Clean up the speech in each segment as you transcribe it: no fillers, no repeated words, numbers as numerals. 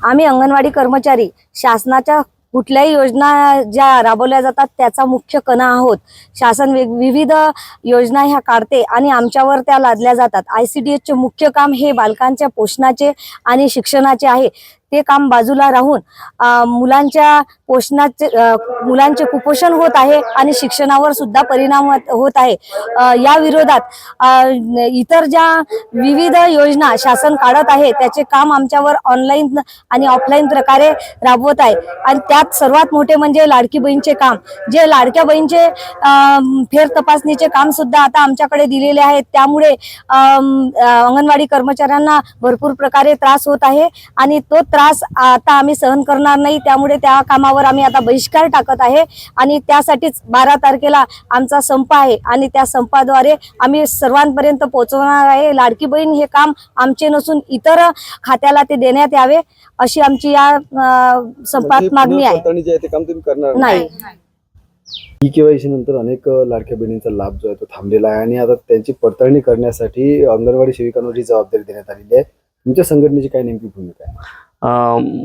आम्ही अंगणवाडी कर्मचारी शासनाच्या कुठल्याही योजना ज्या राबवल्या जातात त्याचा मुख्य कणा आहोत। शासन विविध योजना ह्या काढते आणि आमच्यावर त्या लादल्या जातात। ICDS चे मुख्य काम हे बालकांच्या पोषणाचे आणि शिक्षणाचे आहे। ते काम बाजूला राहून मुलांच्या पोषणाचे मुलांचे कुपोषण होत आहे आणि शिक्षणावर सुद्धा परिणाम होत आहे। या विरोधात इतर ज्या विविध योजना शासन काढत आहे त्याचे काम आमच्यावर ऑनलाईन आणि ऑफलाईन प्रकारे राबवत आहे। आणि त्यात सर्वात मोठे म्हणजे लाडकी बहीणचे काम, जे लाडक्या बहीणचे फेर तपासणीचे काम सुद्धा आता आमच्याकडे दिलेले आहेत। त्यामुळे अंगणवाडी कर्मचाऱ्यांना भरपूर प्रकारे त्रास होत आहे आणि तो त्रास आता आम्ही सहन करणार नाही। त्यामुळे त्या कामावर आम्ही आता बहिष्कार टाकत आहे आणि त्यासाठीच 12 तारखेला आमचा संप आहे आणि त्या संपाद्वारे आम्ही सर्वांपर्यंत पोहोचवणार आहे। लाडकी बहीण हे काम आमचे नसून इतर खात्याला ते देण्यात यावे अशी आमची या संपात मागणी आहे। नाही, केवायसी नंतर अनेक लाडक्या बहिणींचा लाभ जो आहे तो थांबलेला आहे आणि आता त्यांची पडताळणी करण्यासाठी अंगणवाडी सेविकांवर ही जबाबदारी देण्यात आलेली आहे। तुमच्या संघटनेची काय नेमकी भूमिका आहे?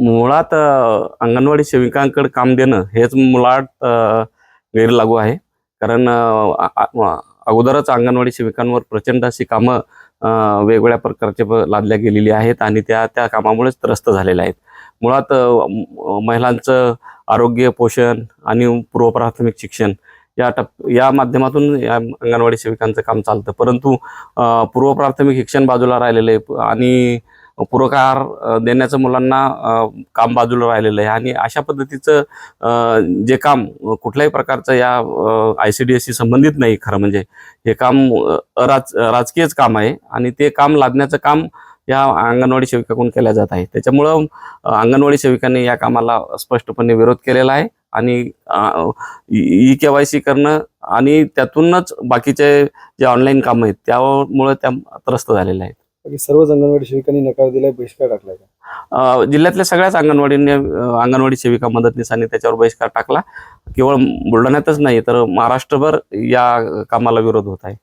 मुळात अंगणवाडी सेविकांकडे काम देणं हेच मुळात गैरलागू आहे। कारण अगोदरच अंगणवाडी सेविकांवर प्रचंड अशी कामं वेगवेगळ्या प्रकारचे लादल्या गेलेली आहेत आणि त्या कामामुळेच त्रस्त झालेल्या आहेत। मुळात महिलांचं आरोग्य, पोषण आणि पूर्वप्राथमिक शिक्षण या माध्यमातून या अंगणवाडी सेविकांचं काम चालतं, परंतु पूर्वप्राथमिक शिक्षण बाजूला राहिलेलं आहे आणि पुरस्कार देण्याचं मुलांना काम बाजूला राहिलेलं आहे आणि अशा पद्धतीचं जे काम कुठल्याही प्रकारचं या ICDS संबंधित नाही। खरं म्हणजे हे काम राजकीयच काम आहे आणि ते काम लादण्याचं काम या अंगणवाडी सेविकाकडून केल्या जात आहे। त्याच्यामुळं अंगणवाडी सेविकांनी या कामाला स्पष्टपणे विरोध केलेला आहे आणि केवायसी करणं आणि त्यातूनच बाकीचे जे ऑनलाईन कामं आहेत त्यामुळे त्या त्रस्त झालेल्या आहेत। सर्वच अंगणवाडी सेविकांनी नकार दिलाय, बहिष्कार टाकलाय का? जिल्ह्यातल्या सगळ्याच अंगणवाडी सेविका मदतनीसांनी त्याच्यावर बहिष्कार टाकला। केवळ बुलढाण्यातच नाही तर महाराष्ट्रभर या कामाला विरोध होत आहे।